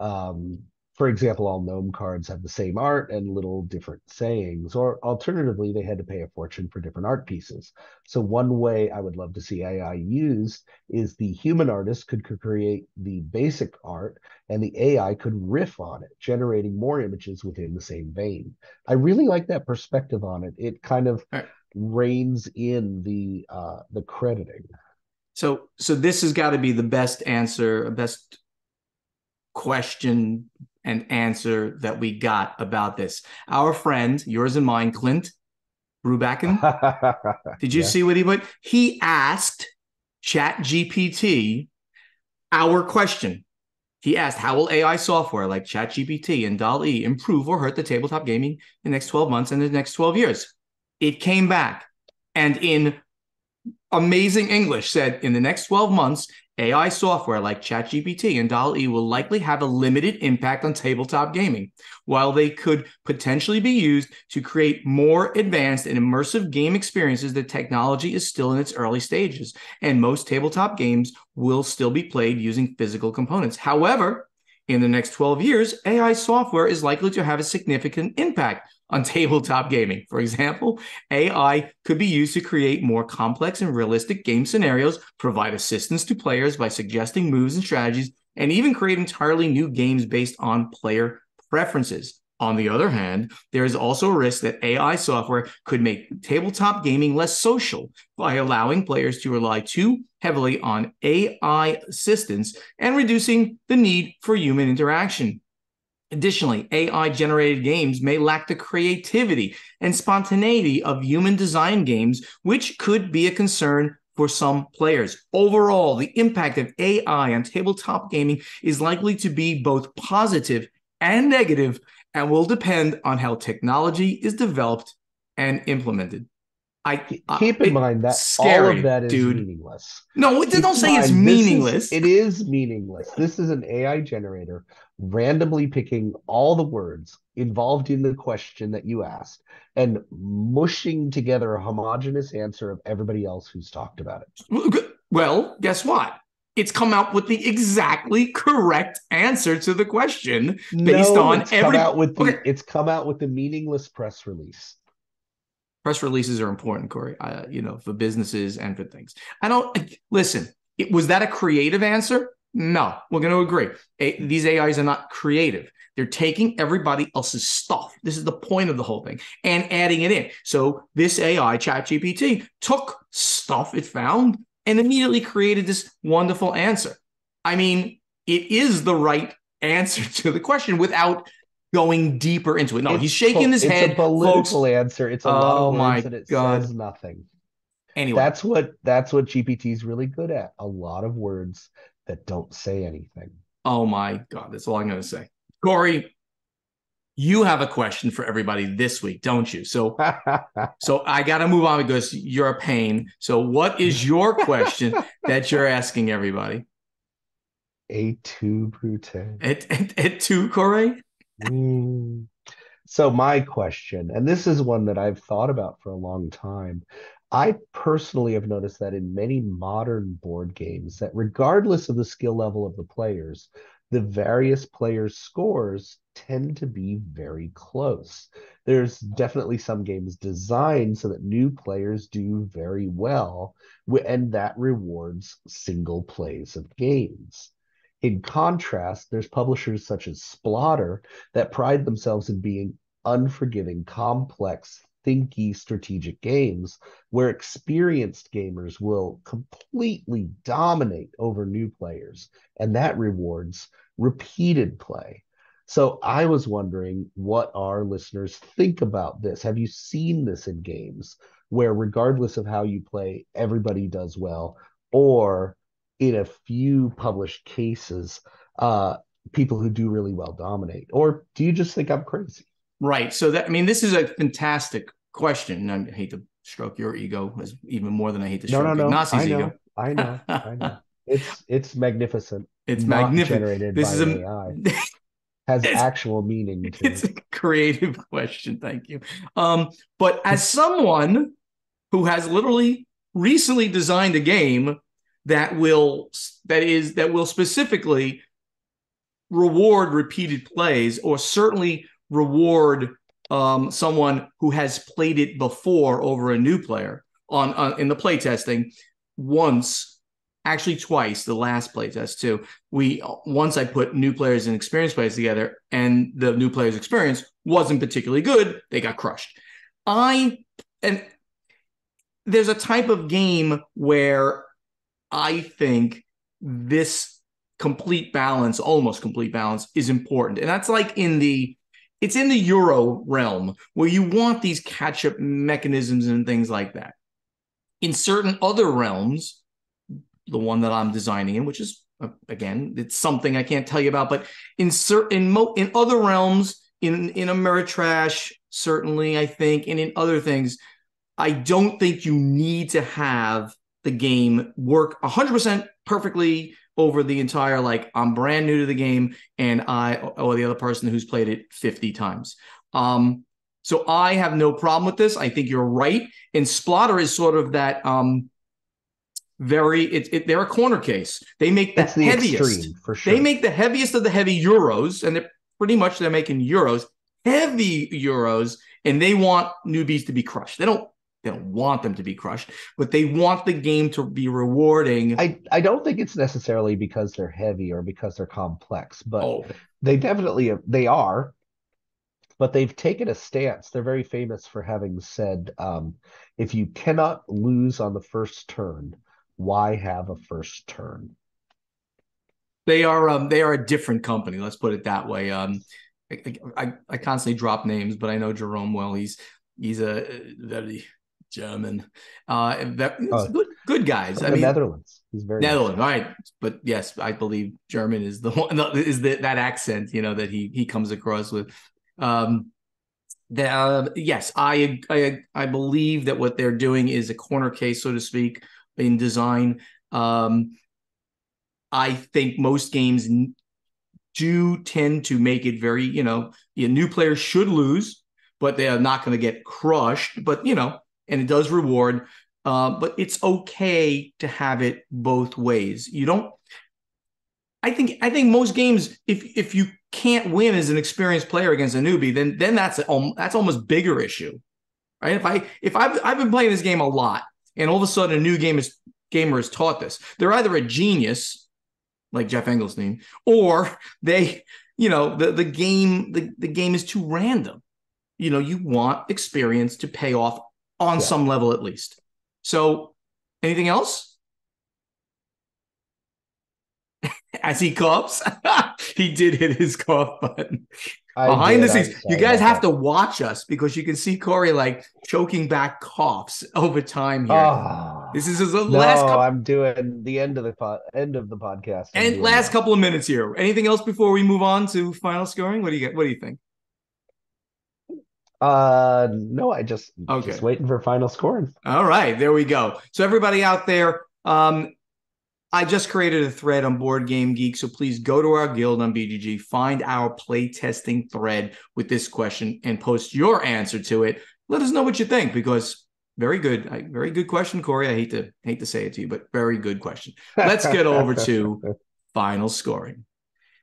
Um, for example, all gnome cards have the same art and little different sayings, or alternatively, they had to pay a fortune for different art pieces. So one way I would love to see AI used is the human artist could create the basic art and the AI could riff on it, generating more images within the same vein. I really like that perspective on it. It kind of All right. reins in the crediting. So this has got to be the best answer, best question and answer that we got about this. Our friend, yours and mine, Clint Brubacken, did you see Yes. what he put? He asked ChatGPT our question. He asked, how will AI software like ChatGPT and Dall-E improve or hurt the tabletop gaming in the next 12 months and the next 12 years? It came back and in amazing English said in the next 12 months, AI software like ChatGPT and Dall-E will likely have a limited impact on tabletop gaming. While they could potentially be used to create more advanced and immersive game experiences, the technology is still in its early stages, and most tabletop games will still be played using physical components. However, in the next 12 years, AI software is likely to have a significant impact on tabletop gaming. For example, AI could be used to create more complex and realistic game scenarios, provide assistance to players by suggesting moves and strategies, and even create entirely new games based on player preferences. On the other hand, there is also a risk that AI software could make tabletop gaming less social by allowing players to rely too heavily on AI assistance and reducing the need for human interaction. Additionally, AI-generated games may lack the creativity and spontaneity of human design games, which could be a concern for some players. Overall, the impact of AI on tabletop gaming is likely to be both positive and negative, and will depend on how technology is developed and implemented. Keep in mind that all of Scary, that is dude. meaningless. No, Keep don't in say it's mind meaningless. it is meaningless. This is an AI generator randomly picking all the words involved in the question that you asked and mushing together a homogeneous answer of everybody else who's talked about it. Well, guess what? It's come out with the exactly correct answer to the question based No, on every. Okay. it's come out with the meaningless press release. Press releases are important, Corey. For businesses and for things. I don't listen. Was that a creative answer? No, we're going to agree. These AIs are not creative. They're taking everybody else's stuff. This is the point of the whole thing and adding it in. So this AI, ChatGPT, took stuff it found and immediately created this wonderful answer. I mean, it is the right answer to the question without going deeper into it. No, he's shaking his head. It's a political answer. It's a lot of words and it says nothing. Anyway, that's what GPT is really good at. A lot of words that don't say anything. Oh my God, that's all I'm going to say. Corey, you have a question for everybody this week, don't you? So I got to move on because you're a pain. So what is your question that you're asking everybody? Et tu, Brute? Et tu, Corey? So my question, and this is one that I've thought about for a long time. I personally have noticed that in many modern board games, that regardless of the skill level of the players, the various players' scores tend to be very close. There's definitely some games designed so that new players do very well, and that rewards single plays of games. In contrast, there's publishers such as Splotter that pride themselves in being unforgiving, complex, thinky strategic games where experienced gamers will completely dominate over new players, and that rewards repeated play. So I was wondering what our listeners think about this. Have you seen this in games where regardless of how you play, everybody does well, or in a few published cases, people who do really well dominate? Or do you just think I'm crazy? Right. So this is a fantastic question. I hate to stroke your ego as even more than I hate to stroke Ignacio's ego. I know. It's magnificent. It's not magnificent. generated This by is an AI. Has actual meaning to it's a creative question. Thank you. But as someone who has literally recently designed a game that will specifically reward repeated plays, or certainly reward someone who has played it before over a new player in the play testing once, actually twice, the last play test too. Once I put new players and experienced players together, and the new players' experience wasn't particularly good. They got crushed. And there's a type of game where I think this complete balance, almost complete balance, is important. And that's like it's in the Euro realm where you want these catch-up mechanisms and things like that. In certain other realms, the one that I'm designing in, which is, again, it's something I can't tell you about, but in other realms, in Ameritrash, certainly, I think, and in other things, I don't think you need to have the game work 100% perfectly over the entire, like, I'm brand new to the game and or the other person who's played it 50 times. So I have no problem with this. I think you're right. And Splotter is sort of that they're a corner case. They make the heaviest. Extreme, for sure. They make the heaviest of the heavy Euros, and they're making Euros, heavy Euros, and they want newbies to be crushed. They don't want them to be crushed, but they want the game to be rewarding. I don't think it's necessarily because they're heavy or because they're complex, but they are, but they've taken a stance. They're very famous for having said, if you cannot lose on the first turn, why have a first turn? They are a different company. Let's put it that way. I constantly drop names, but I know Jerome well. He's a very German. Good. Good guys. From I the mean, Netherlands. He's very nice Netherlands, guy. all right. But yes, I believe German is the one that accent, that he comes across with. Um, yes, I believe that what they're doing is a corner case, so to speak, in design. Um, I think most games do tend to make it very, new players should lose, but they are not going to get crushed. But and it does reward. But it's okay to have it both ways. You don't. I think most games, if you can't win as an experienced player against a newbie, then that's almost bigger issue, right? If I've been playing this game a lot, and all of a sudden a new gamer is taught this, they're either a genius like Jeff Engelstein, or they, the game is too random. You want experience to pay off on Yeah. some level at least. So, anything else? As he coughs, he did hit his cough button. I Behind the did. scenes, I'm you sorry guys about have that. to watch us because you can see Corey like choking back coughs over time here. This Oh is his last no, couple I'm doing the end of the podcast. I'm and doing last that. couple of minutes here. Anything else before we move on to final scoring? What do you get? What do you think? No, I just Okay. waiting for final scoring. All right, there we go. So everybody out there, I just created a thread on Board Game Geek, so please go to our guild on BGG, find our play testing thread with this question, and post your answer to it. Let us know what you think, because very good question, Corey. I hate to say it to you, but very good question. Let's get over to final scoring.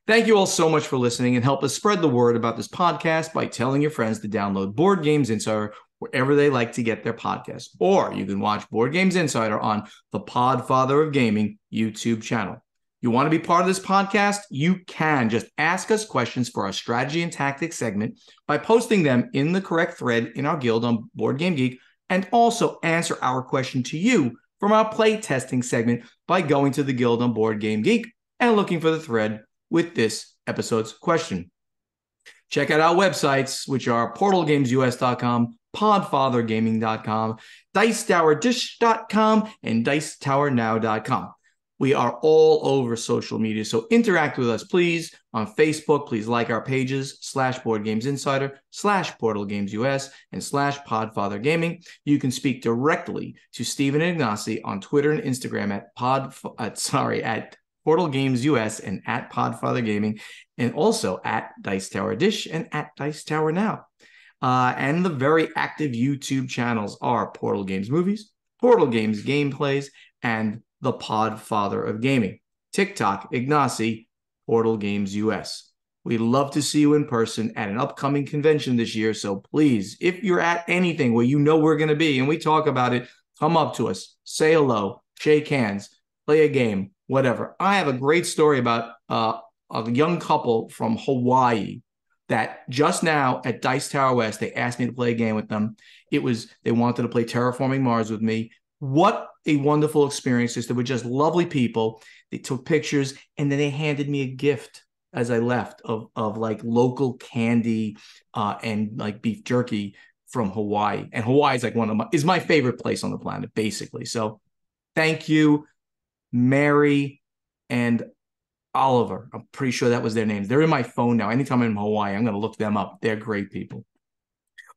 Thank you all so much for listening, and help us spread the word about this podcast by telling your friends to download Board Games Insider wherever they like to get their podcasts. Or you can watch Board Games Insider on the Podfather of Gaming YouTube channel. You want to be part of this podcast? You can just ask us questions for our strategy and tactics segment by posting them in the correct thread in our guild on Board Game Geek, and also answer our question to you from our play testing segment by going to the guild on Board Game Geek and looking for the thread with this episode's question. Check out our websites, which are portalgamesus.com, podfathergaming.com, dicetowerdish.com, and dicetowernow.com. We are all over social media, so interact with us, please. On Facebook, please like our pages, /BoardGamesInsider, /PortalGamesUS, and /PodfatherGaming. You can speak directly to Stephen and Ignacy on Twitter and Instagram at Portal Games US and at Podfather Gaming, and also at Dice Tower Dish and at Dice Tower Now. And the very active YouTube channels are Portal Games Movies, Portal Games Gameplays, and the Podfather of Gaming. TikTok, Ignacy, Portal Games US. We'd love to see you in person at an upcoming convention this year. So please, if you're at anything where we're going to be and we talk about it, come up to us, say hello, shake hands, play a game, whatever. I have a great story about a young couple from Hawaii that just now at Dice Tower West, they asked me to play a game with them. They wanted to play Terraforming Mars with me. What a wonderful experience. They were just lovely people. They took pictures, and then they handed me a gift as I left of like local candy and like beef jerky from Hawaii. And Hawaii is like is my favorite place on the planet, basically. So thank you, Mary and Oliver. I'm pretty sure that was their names. They're in my phone now. Anytime I'm in Hawaii, I'm going to look them up. They're great people.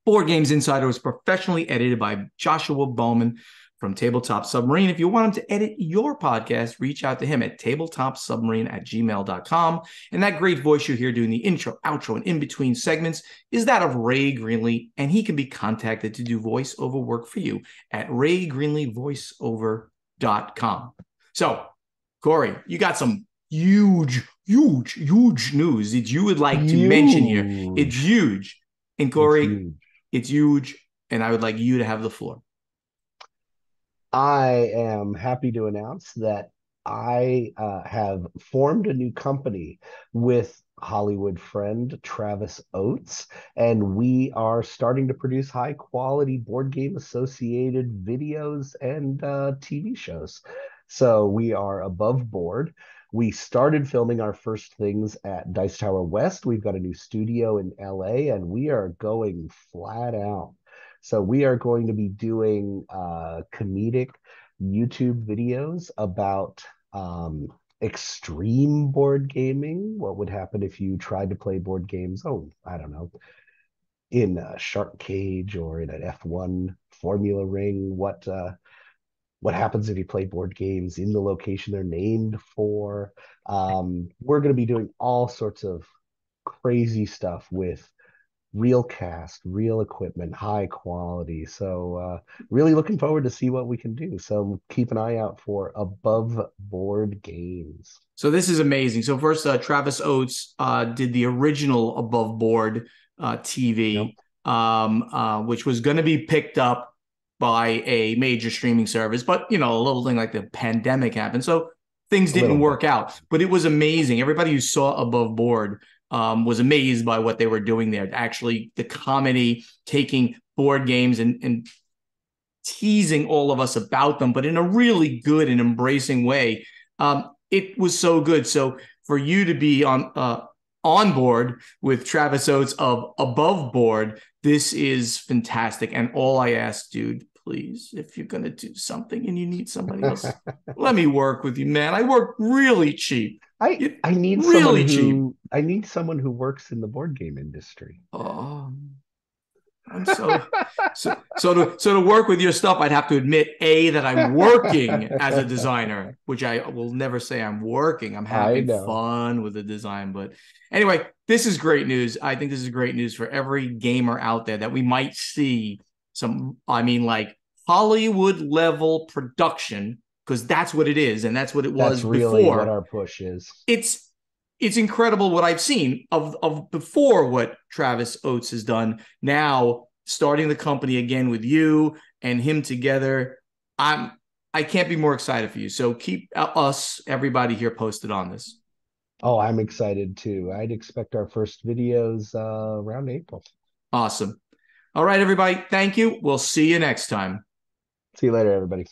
Board Games Insider was professionally edited by Joshua Bowman from Tabletop Submarine. If you want him to edit your podcast, reach out to him at tabletopsubmarine@gmail.com. And that great voice you hear doing the intro, outro, and in-between segments is that of Ray Greenlee, and he can be contacted to do voiceover work for you at raygreenleevoiceover.com. So, Corey, you got some huge news that you would like to mention here. It's Huge. huge. And It's Corey, huge. it's huge, and I would like you to have the floor. I am happy to announce that I have formed a new company with Hollywood friend Travis Oates, and we are starting to produce high quality board game associated videos and TV shows. So we are above board. We started filming our first things at Dice Tower West. We've got a new studio in LA, and we are going flat out. So we are going to be doing comedic YouTube videos about extreme board gaming. What would happen if you tried to play board games? Oh, I don't know, in a shark cage or in an F1 Formula Ring. What happens if you play board games in the location they're named for? We're going to be doing all sorts of crazy stuff with real cast, real equipment, high quality. So really looking forward to see what we can do. So keep an eye out for above board games. So this is amazing. So first, Travis Oates did the original Above Board Yep. TV, which was going to be picked up by a major streaming service, but you know, a little thing like the pandemic happened, so things A little didn't bit. work out. But it was amazing. Everybody who saw Above Board was amazed by what they were doing there. Actually, the comedy, taking board games and teasing all of us about them, but in a really good and embracing way. It was so good. So for you to be on board with Travis Oates of Above Board, this is fantastic. And all I ask, dude, please, if you're gonna do something and you need somebody else, let me work with you, man. I work really cheap. I need someone Really cheap. who I need someone who works in the board game industry. Oh, I'm so to work with your stuff, I'd have to admit that I'm working as a designer, which I will never say I'm working. I'm I having know. fun with the design. But anyway, this is great news. I think this is great news for every gamer out there that we might see some, I mean, like Hollywood level production, because that's what it is, and that's what it That's was really what before. our push is. it's it's incredible what I've seen of before what Travis Oates has done. Now starting the company again with you and him together, I'm I can't be more excited for you. So keep us, everybody here, posted on this. Oh, I'm excited too. I'd expect our first videos around April. Awesome. All right, everybody. Thank you. We'll see you next time. See you later, everybody.